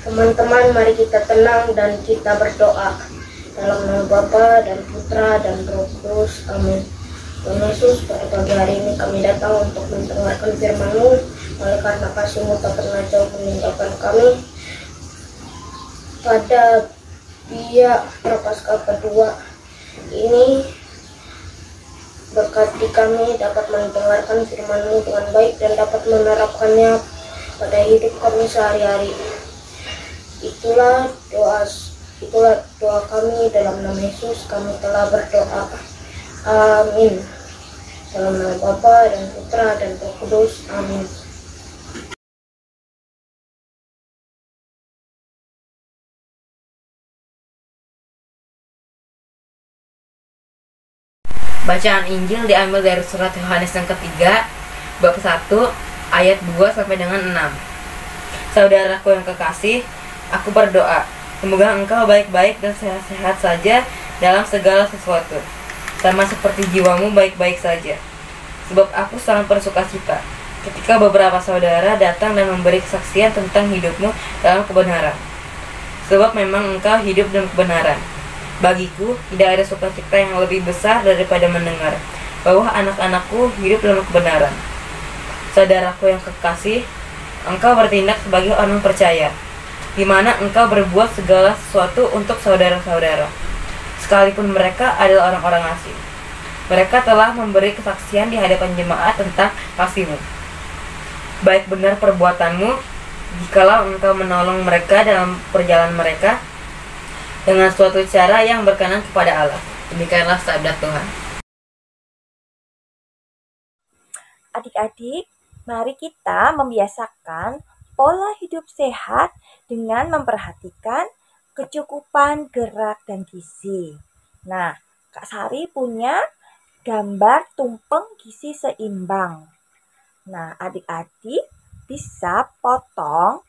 Teman-teman, mari kita tenang dan kita berdoa. Dalam nama Bapa dan Putra dan Roh Kudus. Amin. Tuhan Yesus, pada pagi hari ini kami datang untuk mendengarkan firman-Mu. Oleh karena kasih-Mu tak pernah jauh meninggalkan kami. Pada Via Prapaskah kedua ini, berkati kami dapat mendengarkan firman-Mu dengan baik dan dapat menerapkannya pada hidup kami sehari-hari. Itulah doa kami, dalam nama Yesus kami telah berdoa. Amin. Dalam nama Bapa dan Putra dan Roh Kudus. Amin. Bacaan Injil diambil dari surat Yohanes yang ketiga, bab 1, ayat 2 sampai dengan 6. Saudaraku yang kekasih, aku berdoa, semoga engkau baik-baik dan sehat-sehat saja dalam segala sesuatu, sama seperti jiwamu baik-baik saja. Sebab aku sangat bersuka cita ketika beberapa saudara datang dan memberi kesaksian tentang hidupmu dalam kebenaran. Sebab memang engkau hidup dalam kebenaran. Bagiku, tidak ada sukacita yang lebih besar daripada mendengar bahwa anak-anakku hidup dalam kebenaran. Saudaraku yang kekasih, engkau bertindak sebagai orang percaya, di mana engkau berbuat segala sesuatu untuk saudara-saudara, sekalipun mereka adalah orang-orang asing. Mereka telah memberi kesaksian di hadapan jemaat tentang kasih-Mu. Baik benar perbuatanmu, jikalau engkau menolong mereka dalam perjalanan mereka, dengan suatu cara yang berkenan kepada Allah. Demikianlah sabda Tuhan. Adik-adik, mari kita membiasakan pola hidup sehat dengan memperhatikan kecukupan gerak dan gizi. Nah, Kak Sari punya gambar tumpeng gizi seimbang. Nah, adik-adik bisa potong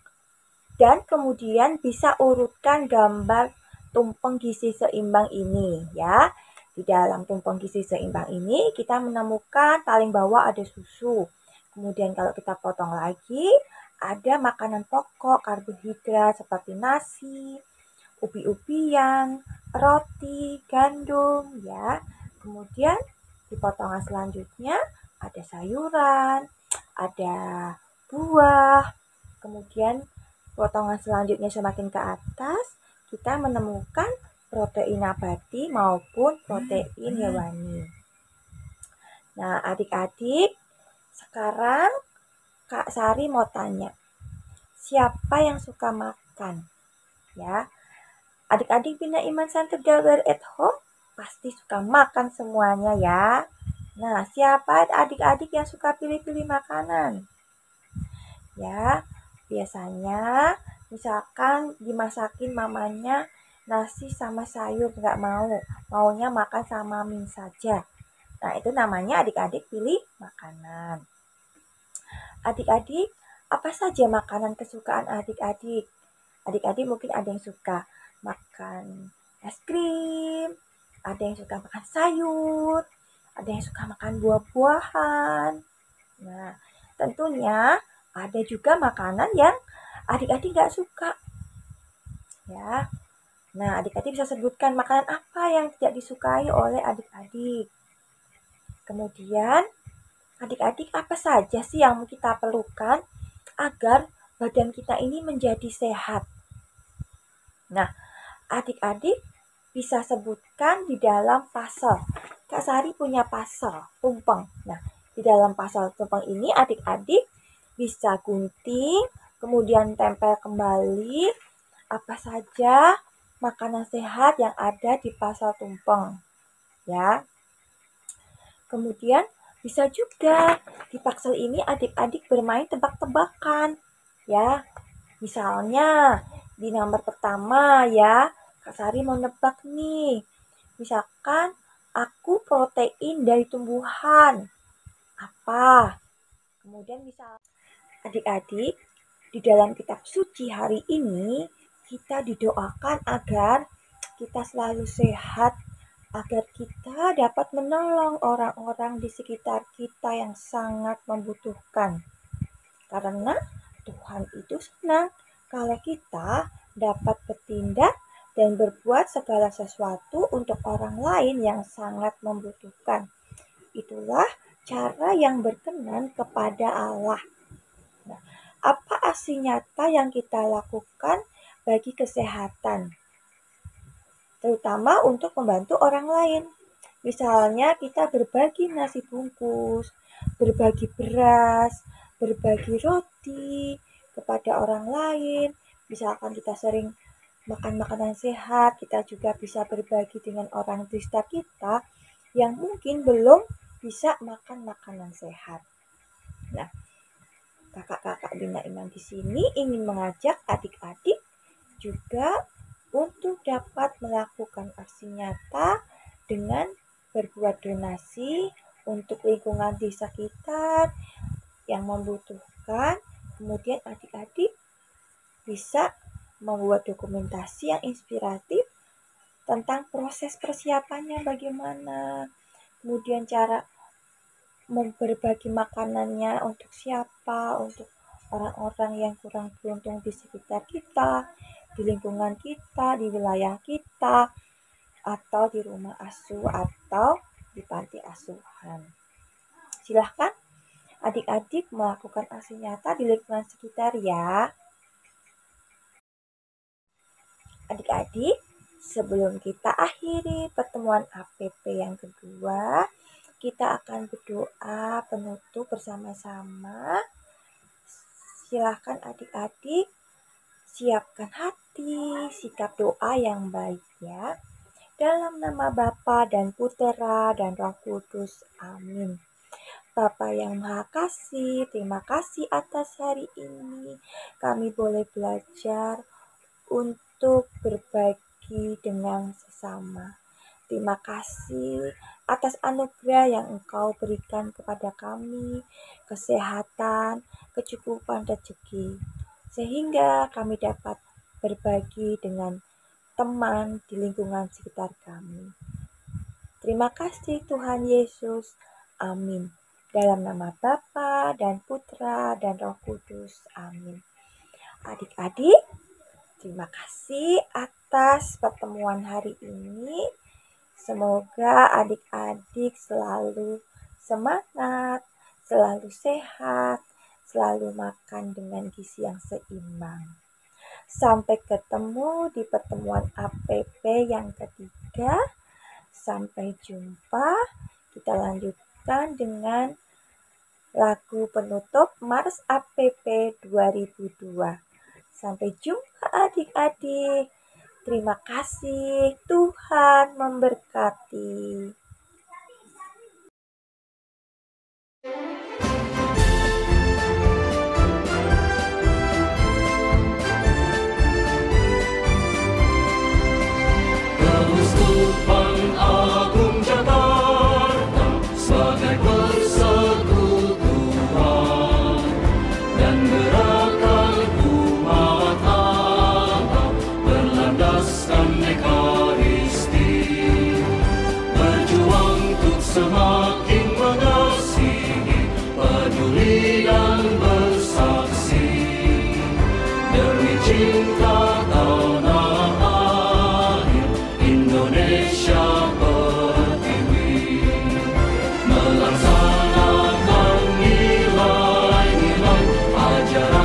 dan kemudian bisa urutkan gambar tumpeng gizi seimbang ini ya. Di dalam tumpeng gizi seimbang ini kita menemukan paling bawah ada susu. Kemudian kalau kita potong lagi ada makanan pokok karbohidrat seperti nasi, ubi-ubian, roti, gandum ya. Kemudian di potongan selanjutnya ada sayuran, ada buah. Kemudian potongan selanjutnya semakin ke atas kita menemukan protein nabati maupun protein hewani. Nah, adik-adik, sekarang Kak Sari mau tanya, siapa yang suka makan? Ya, adik-adik Bina Iman Santo Gabar at Home pasti suka makan semuanya ya. Nah, siapa adik-adik yang suka pilih-pilih makanan? Ya, biasanya misalkan dimasakin mamanya nasi sama sayur nggak maunya makan sama mie saja. Nah, itu namanya adik-adik pilih makanan. Adik-adik, apa saja makanan kesukaan adik-adik? Adik-adik mungkin ada yang suka makan es krim, ada yang suka makan sayur, ada yang suka makan buah-buahan. Nah, tentunya ada juga makanan yang adik-adik nggak suka. Ya. Nah, adik-adik bisa sebutkan makanan apa yang tidak disukai oleh adik-adik. Kemudian, adik-adik apa saja sih yang kita perlukan agar badan kita ini menjadi sehat? Nah, adik-adik bisa sebutkan di dalam pasal. Kak Sari punya pasal tumpeng. Nah, di dalam pasal tumpeng ini adik-adik bisa gunting, kemudian tempel kembali apa saja makanan sehat yang ada di pasal tumpeng. Ya. Kemudian bisa juga di pasal ini adik-adik bermain tebak-tebakan. Ya. Misalnya di nomor pertama ya, Kak Sari mau nebak nih. Misalkan aku protein dari tumbuhan. Apa? Kemudian misal adik-adik, di dalam kitab suci hari ini kita didoakan agar kita selalu sehat, agar kita dapat menolong orang-orang di sekitar kita yang sangat membutuhkan. Karena Tuhan itu senang kalau kita dapat bertindak dan berbuat segala sesuatu untuk orang lain yang sangat membutuhkan. Itulah cara yang berkenan kepada Allah. Nah, apa aksi nyata yang kita lakukan bagi kesehatan, terutama untuk membantu orang lain? Misalnya kita berbagi nasi bungkus, berbagi beras, berbagi roti kepada orang lain. Misalkan kita sering makan makanan sehat, kita juga bisa berbagi dengan orang di sekitar kita yang mungkin belum bisa makan makanan sehat. Nah, kakak-kakak Bina Iman di sini ingin mengajak adik-adik juga untuk dapat melakukan aksi nyata dengan berbuat donasi untuk lingkungan di sekitar yang membutuhkan. Kemudian adik-adik bisa membuat dokumentasi yang inspiratif tentang proses persiapannya bagaimana, kemudian cara berbagi makanannya untuk siapa, untuk orang-orang yang kurang beruntung di sekitar kita, di lingkungan kita, di wilayah kita, atau di rumah asuh atau di panti asuhan. Silahkan adik-adik melakukan aksi nyata di lingkungan sekitar ya. Adik-adik, sebelum kita akhiri pertemuan APP yang kedua, kita akan berdoa penutup bersama-sama. Silahkan adik-adik siapkan hati, sikap doa yang baik ya. Dalam nama Bapa dan Putera dan Roh Kudus. Amin. Bapa yang Maha Kasih, terima kasih atas hari ini. Kami boleh belajar untuk berbagi dengan sesama. Terima kasih atas anugerah yang Engkau berikan kepada kami, kesehatan, kecukupan rezeki, sehingga kami dapat berbagi dengan teman di lingkungan sekitar kami. Terima kasih Tuhan Yesus. Amin. Dalam nama Bapa dan Putra dan Roh Kudus. Amin. Adik-adik, terima kasih atas pertemuan hari ini. Semoga adik-adik selalu semangat, selalu sehat, selalu makan dengan gizi yang seimbang. Sampai ketemu di pertemuan APP yang ketiga. Sampai jumpa. Kita lanjutkan dengan lagu penutup Mars APP 2002. Sampai jumpa adik-adik. Terima kasih. Tuhan memberkati. Keuskupan Agung Jakarta sebagai persekutuan dan gerakan umat Allah berlandaskan Ekaristi, berjuang untuk semakin mengasihi, peduli dan bersaksi demi cinta tanah air Indonesia pertiwi, melaksanakan nilai-nilai ajaran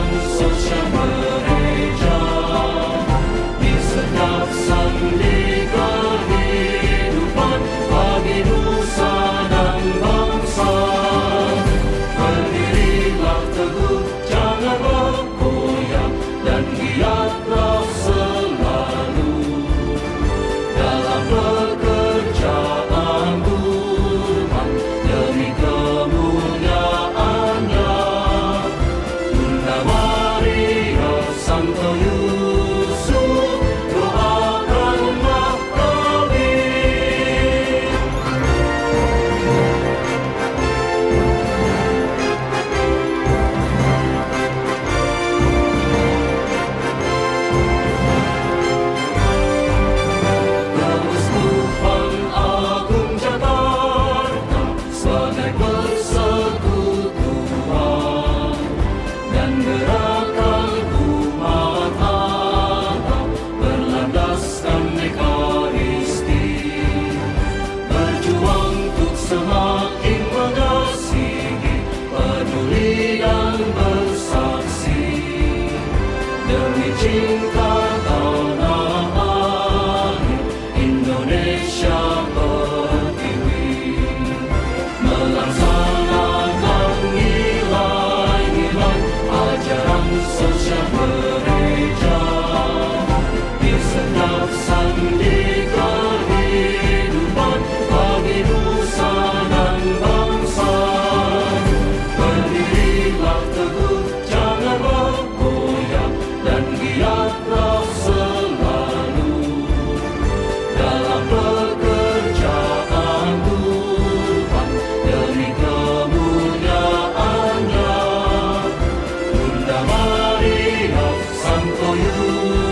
Santoyo